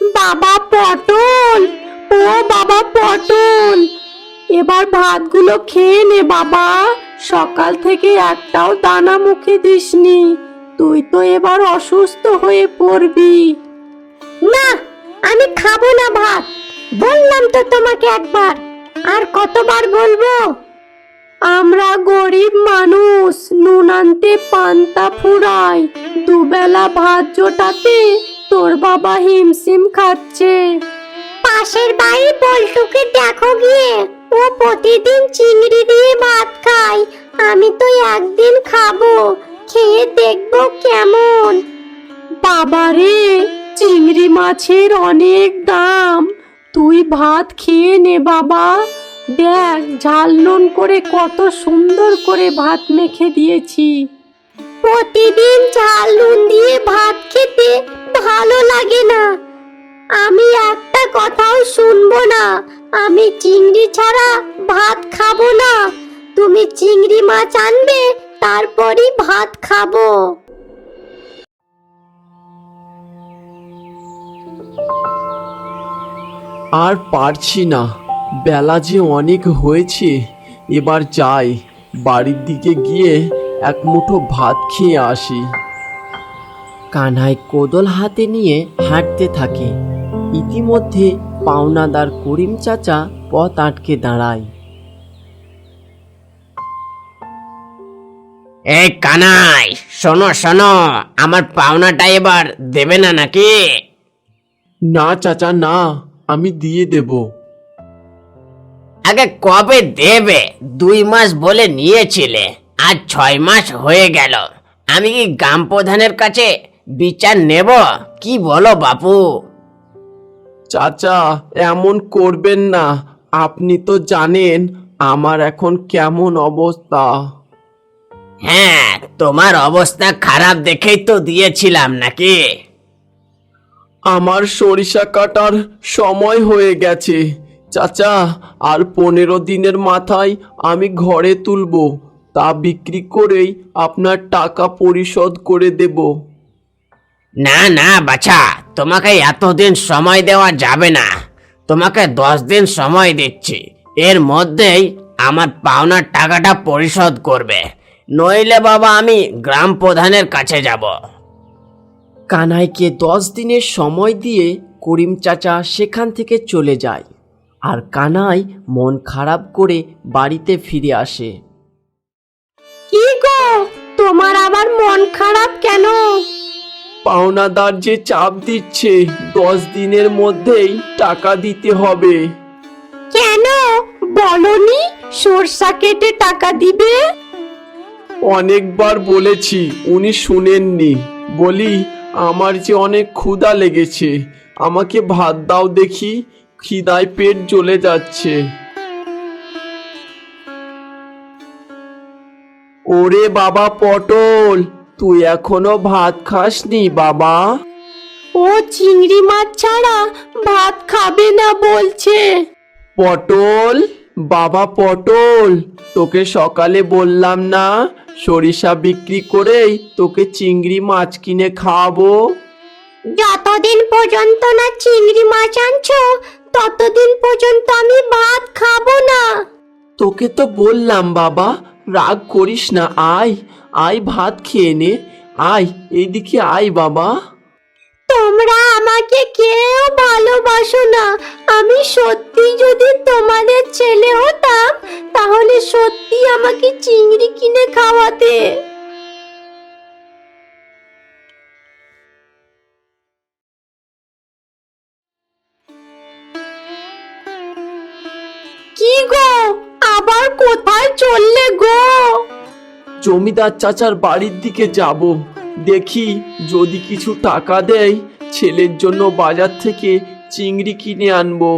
বাবা পটল, ও বাবা পটল, এবার ভাতগুলো খেয়ে নে বাবা। সকাল থেকে একটাও দানা মুখে দিসনি, তুই তো এবার অসুস্থ হয়ে পড়বি। না, আমি খাবো না ভাত, বললাম তো তোমাকে একবার, আর কতবার বলবো? আমরা গরিব মানুষ, নুন আনতে পান্তা ফুরায়, দুবেলা ভাত জোটাতে তোর বাবা হিমশিম খাচ্ছে। পাশের বাড়ির বল্টুকে দেখো গিয়ে, ও প্রতিদিন চিংড়ি দিয়ে ভাত খায়, আমি তো একদিন খাবো, খেয়ে দেখবো কেমন। বাবারে, চিংড়ি মাছের অনেক দাম, তুই ভাত খেয়ে নে বাবা। দেখ, ঝাল নুন করে কত সুন্দর করে ভাত মেখে দিয়েছি। প্রতিদিন ঝাল নুন দিয়ে ভাত খেতে ভালো লাগে না, আমি একটা কথাও শুনবো না, আমি চিংড়ি ছাড়া ভাত খাবো না। তুমি চিংড়ি মাছ আনবে, তারপরই ভাত খাবো। আর পারছি না, বেলা যে অনেক হয়েছে, এবার যাই, বাড়ির দিকে গিয়ে এক মুঠো ভাত খেয়ে আসি। কানাই কোদল হাতে নিয়ে হাঁটতে থাকে। ইতিমধ্যে পাওনাদার করিম চাচা পথ আটকে দাঁড়ায়। এই কানাই, শোনো শোনো, আমার পাওনাটা এবার দেবে না নাকি? না চাচা না, আমি দিয়ে দেব। আগে কবে দেবে? 2 মাস বলে নিয়েছিলে, আজ 6 মাস হয়ে গেল। আমি কি গ্রাম প্রধানের কাছে বিচার নেব? কি বলো বাপু? চাচা এমন করবেন না, আপনি তো জানেন আমার এখন কেমন অবস্থা। হ্যাঁ, তোমার অবস্থা খারাপ দেখেই তো দিয়েছিলাম নাকি? আমার সরিষা কাটার সময় হয়ে গেছে চাচা, আর 15 দিনের মাথায় আমি ঘরে তুলবো, তা বিক্রি করেই আপনার টাকা পরিশোধ করে দেব। না না বাছা, তোমাকে এতদিন সময় দেওয়া যাবে না, তোমাকে 10 দিন সময় দিচ্ছি, এর মধ্যেই আমার পাওনার টাকাটা পরিশোধ করবে, নইলে বাবা আমি গ্রাম প্রধানের কাছে যাব। কানাইকে 10 দিনের সময় দিয়ে করিম চাচা সেখান থেকে চলে যায়, আর কানাই মন খারাপ করে বাড়িতে ফিরে আসে। কি গো, তোমার আবার মন খারাপ কেন? পাওনাদার যে চাপ দিচ্ছে, 10 দিনের মধ্যেই টাকা দিতে হবে। কেন বলনি সরষা কেটে টাকা দিবে? অনেকবার বলেছি, উনি শুনেননি। বলি, আমার যে অনেক ক্ষুধা লেগেছে, আমাকে ভাত দাও দেখি, খিদায় পেট জ্বলে যাচ্ছে। ওরে বাবা পটল, তুই এখনো ভাত খাসনি বাবা? ও চিংড়ি মাছ ছাড়া ভাত খাবে না বলছে। পটল, বাবা পটল, তোকে সকালে বললাম না সরিষা বিক্রি করেই তোকে চিংড়ি মাছ কিনে খাওয়াবো? যতদিন পর্যন্ত না চিংড়ি মাছ আনছো, ততদিন পর্যন্ত আমি ভাত খাবো না। তোকে তো বললাম বাবা, রাগ করিস না, আয় আয় ভাত খেয়ে নে, আয় এইদিকে আয় বাবা। তোমরা আমাকে কেউ ভালোবাসো না, আমি সত্যি যদি তোমাদের ছেলে হতাম, তাহলে সত্যি আমাকে চিংড়ি কিনে খাওয়াতে। কি গো, আবার কোথায় চললে গো? জমিদার চাচার বাড়ির দিকে যাব, দেখি যদি কিছু টাকা দেয়, ছেলের জন্য বাজার থেকে চিংড়ি কিনে আনবো।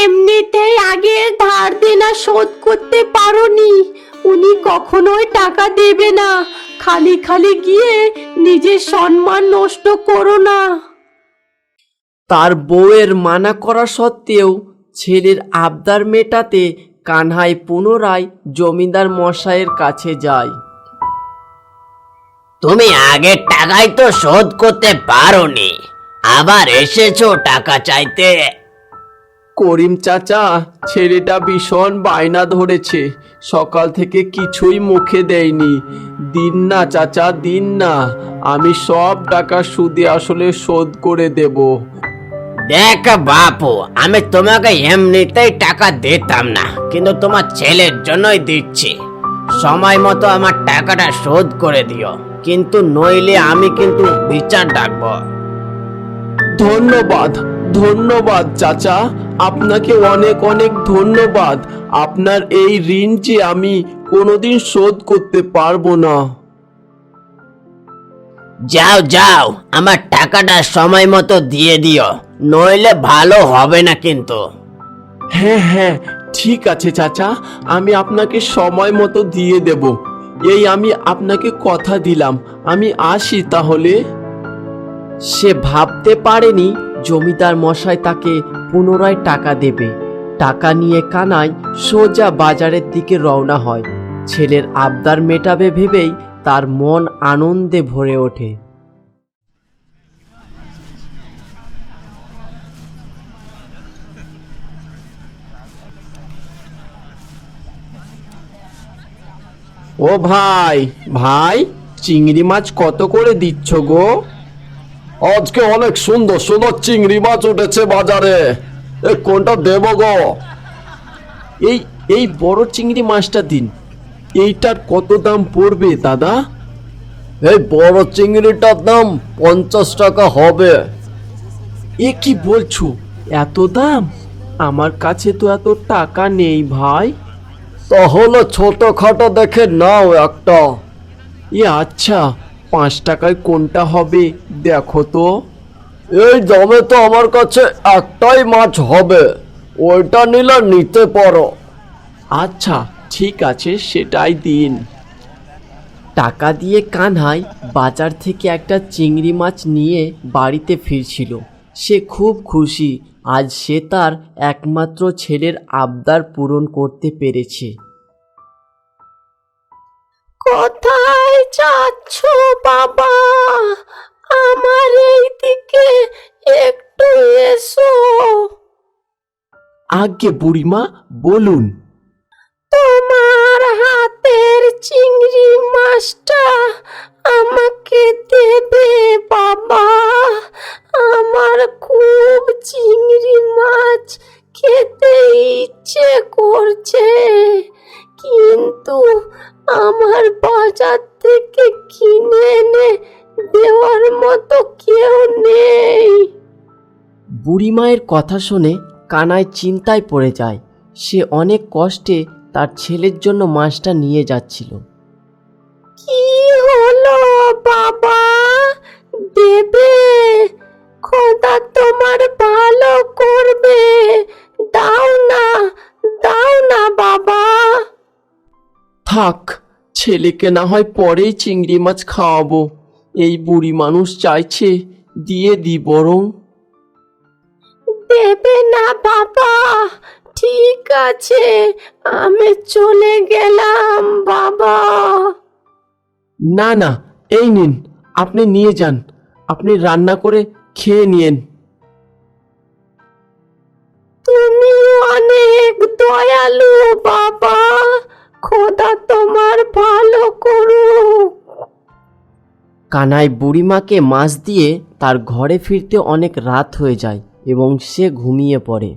এমনিতেই আগে ধার দেনা শোধ করতে পারোনি, উনি কখনোই টাকা দেবে না। খালি খালি গিয়ে নিজের সম্মান নষ্ট করো না। তার বউয়ের মানা করা সত্ত্বেও ছেলের আবদার মেটাতে কানহাই পুনরায় জমিদার মশাইয়ের কাছে যায়। তুমি আগের টাকাই তো শোধ করতে পারোনি, আবার এসেছো টাকা চাইতে? করিম চাচা, ছেলেটা ভীষণ বায়না ধরেছে, সকাল থেকে কিছুই মুখে দেয়নি। দিন না চাচা, দিন না, আমি সব টাকা সুদে আসলে শোধ করে দেব। দেখ বাপু, আমি তোমাকে এমনিতেই টাকা দিতাম না, কিন্তু তোমার ছেলের জন্যই দিচ্ছি। সময় মতো আমার টাকাটা শোধ করে দিও, কিন্তু নইলে আমি কিন্তু বিচার ডাকবো। ধন্যবাদ, ধন্যবাদ চাচা, আপনাকে অনেক অনেক ধন্যবাদ। আপনার এই ঋণ যে আমি কোনোদিন শোধ করতে পারবো না। যাও যাও, আমার টাকাটা সময় মতো দিয়ে দিও, নইলে ভালো হবে না কিন্তু। হ্যাঁ হ্যাঁ, ঠিক আছে চাচা, আমি আপনাকে সময় মতো দিয়ে দেব। এই আমি আপনাকে কথা দিলাম, আমি আসি তাহলে। সে ভাবতে পারেনি জমিদার মশাই তাকে পুনরায় টাকা দেবে। টাকা নিয়ে কানাই সোজা বাজারের দিকে রওনা হয়। ছেলের আবদার মেটাবে ভেবেই তার মন আনন্দে ভরে ওঠে। ও ভাই, ভাই, চিংড়ি মাছ কত করে দিচ্ছ গো? আজকে অনেক সুন্দর সুন্দর চিংড়ি মাছ উঠেছে বাজারে। কোনটা দেবো গো? এই এই বড় চিংড়ি মাছটা দিন। এইটার কত দাম পড়বে দাদা? এই বড় চিংড়িটার দাম 50 টাকা হবে। এ কি বলছো, এত দাম? আমার কাছে তো এত টাকা নেই ভাই। তাহলে ছোটখাটো দেখে নাও একটা। আচ্ছা, 5 টাকায় কোনটা হবে দেখো তো। এই দামে তো আমার কাছে একটাই মাছ হবে, ওইটা নিলে নিতে পারো। আচ্ছা ঠিক আছে, সেটাই দিন। টাকা দিয়ে কানহাই বাজার থেকে একটা চিংড়ি মাছ নিয়ে বাড়িতে ফিরছিল। সে খুব খুশি, আজ সে তার একমাত্র ছেলের আবদার পূরণ করতে পেরেছে। কোথায় যাচ্ছ বাবা? আমার এই দিকে একটু এসো। আজ্ঞে বুড়িমা, বলুন। তোমার হাতের চিংড়ি মাছটা আমাকে দেবে বাবা? আমার খুব চিংড়ি মাছ খেতে ইচ্ছে করছে, কিন্তু আমার বাজার থেকে কিনে এনে দেওয়ার মতো কেউ নেই। বুড়িমায়ের কথা শুনে কানাই চিন্তায় পড়ে যায়। সে অনেক কষ্টে তার ছেলের জন্য মাছটা নিয়ে যাচ্ছিল। কি হলো বাবা, দেবে? খোদা তোমার ভালো করবে, দাও না, দাও না বাবা। থাক, ছেলেকে না হয় পরেই চিংড়ি মাছ খাওয়াবো। এই বুড়ি মানুষ চাইছে, দিয়ে দি বরং। দেবে না বাবা? ঠিক আছে, আমি চলে গেলাম বাবা। না না, এই নিন, আপনি নিয়ে যান, আপনি রান্না করে খেয়ে নিন। তুমি অনেক দয়ালু বাবা, খোদা তোমার ভালো করুক। কানাই বুড়িমাকে মাছ দিয়ে তার ঘরে ফিরতে অনেক রাত হয়ে যায় এবং সে ঘুমিয়ে পড়ে।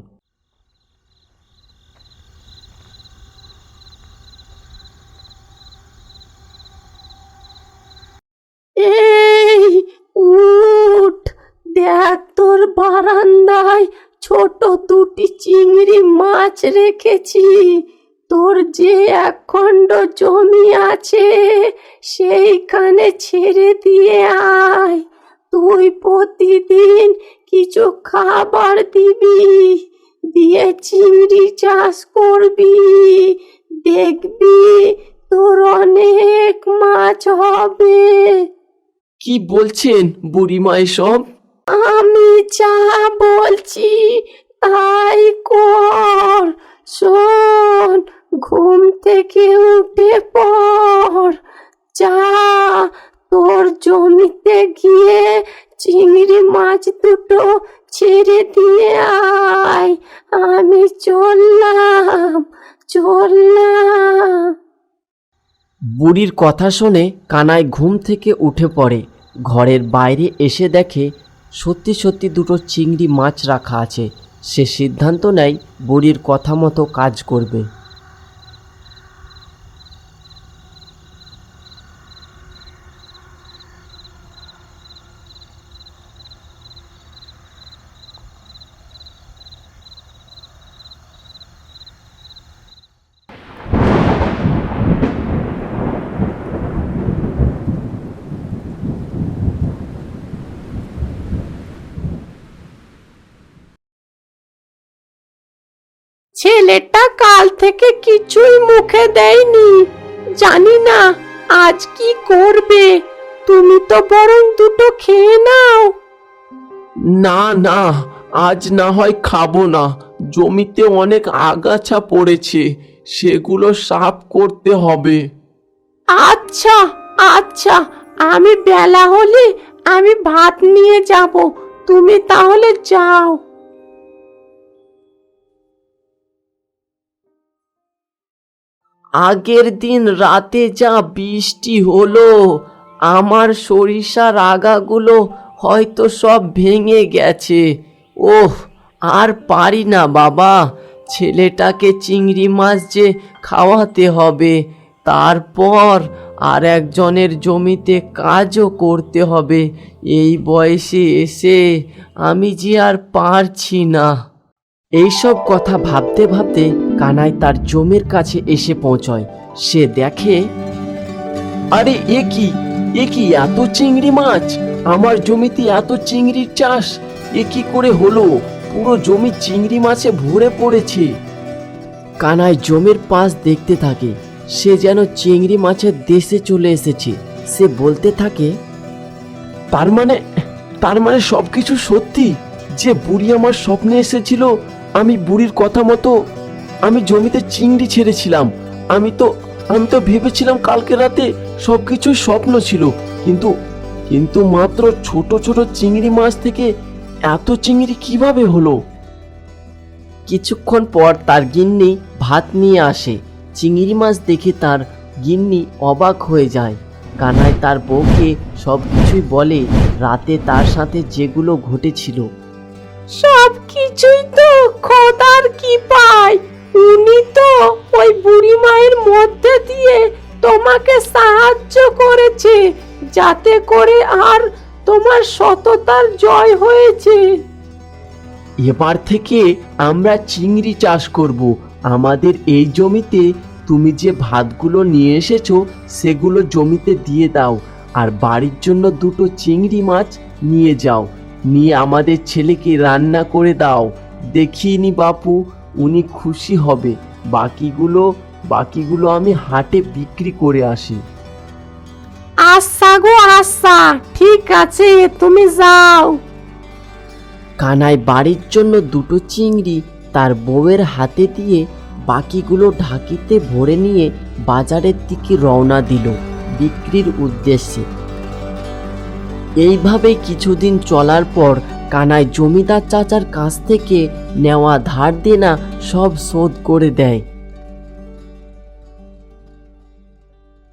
এই উঠ, দেখ তোর বারান্দায় ছোট দুটি চিংড়ি মাছ রেখেছি। তোর যে 1 খণ্ড জমি আছে সেইখানে ছেড়ে দিয়ে আয়। তুই প্রতিদিন কিছু খাবার দিবি, দিয়ে চিংড়ি চাষ করবি, দেখবি তোর অনেক মাছ হবে। কি বলছেন বুড়িমা এসব? আমি যা বলছি তাই কর। শোন, ঘুম থেকে উঠে পড়, যা তোর জমিতে গিয়ে চিংড়ি মাছ দুটো ছেড়ে দিয়ে আয়। আমি চললাম। বুড়ির কথা শুনে কানাই ঘুম থেকে উঠে পড়ে। ঘরের বাইরে এসে দেখে সত্যি সত্যি দুটো চিংড়ি মাছ রাখা আছে। সে সিদ্ধান্ত নেয় বুড়ির কথা মতো কাজ করবে। ছেলেটা কাল থেকে কিছুই মুখে দেয়নি, জানি না আজ কি করবে। তুমি তো বরং দুটো খেয়ে নাও। না না, আজ না হয় খাবো না। জমিতে অনেক আগাছা পড়েছে, সেগুলো সাফ করতে হবে। আচ্ছা আচ্ছা, আমি বেলা হলে আমি ভাত নিয়ে যাব, তুমি তাহলে যাও। আগের দিন রাতে যা বৃষ্টি হলো, আমার সরিষার আগাগুলো হয়তো সব ভেঙে গেছে। ওহ, আর পারি না বাবা। ছেলেটাকে চিংড়ি মাছ যে খাওয়াতে হবে, তারপর আর একজনের জমিতে কাজও করতে হবে। এই বয়সে এসে আমি যে আর পারছি না। এইসব কথা ভাবতে ভাবতে কানাই তার জমির কাছে এসে পৌঁছয়। সে দেখে, আরে এ কি এত চিংড়ি মাছ! আমার জমিতে এত চিংড়ির চাষ এ কি করে হলো? পুরো জমি চিংড়ি মাছে ভরে পড়েছে। কানাই জমির পাশ দেখতে থাকে। সে যেন চিংড়ি মাছের দেশে চলে এসেছে। সে বলতে থাকে, তার মানে সবকিছু সত্যি। যে বুড়ি আমার স্বপ্নে এসেছিল, আমি বুড়ির কথা মতো আমি জমিতে চিংড়ি ছেড়েছিলাম। আমি তো ভেবেছিলাম কালকে রাতে সবকিছু স্বপ্ন ছিল, কিন্তু মাত্র ছোট ছোট চিংড়ি মাছ থেকে এত চিংড়ি কিভাবে হলো? কিছুক্ষণ পর তার গিন্নি ভাত নিয়ে আসে। চিংড়ি মাছ দেখে তার গিন্নি অবাক হয়ে যায়। কানাই তার বউকে সবকিছুই বলে, রাতে তার সাথে যেগুলো ঘটেছিল। সব কিছুই তো খোদার কি পায়। উনি তো ওই বুড়ি মায়ের মধ্যে দিয়ে তোমাকে সাহায্য করেছে, যাতে করে আর তোমার সততার জয় হয়েছে। এবার থেকে আমরা চিংড়ি চাষ করব। আমাদের এই জমিতে তুমি যে ভাতগুলো নিয়ে এসেছো সেগুলো জমিতে দিয়ে দাও, আর বাড়ির জন্য দুটো চিংড়ি মাছ নিয়ে যাও। নিয়ে আমাদের ছেলেকে রান্না করে দাও। দেখিনি বাপু, উনি খুশি হবে। বাকিগুলো আমি হাটে বিক্রি করে আসি। আচ্ছা গো আচ্ছা, ঠিক আছে, তুমি যাও। কানাই বাড়ির জন্য দুটো চিংড়ি তার বউয়ের হাতে দিয়ে বাকিগুলো ঢাকিতে ভরে নিয়ে বাজারের দিকে রওনা দিল বিক্রির উদ্দেশ্যে। এইভাবেই কিছুদিন চলার পর কানাই জমিদার চাচার কাছ থেকে নেওয়া ধার দেনা সব শোধ করে দেয়।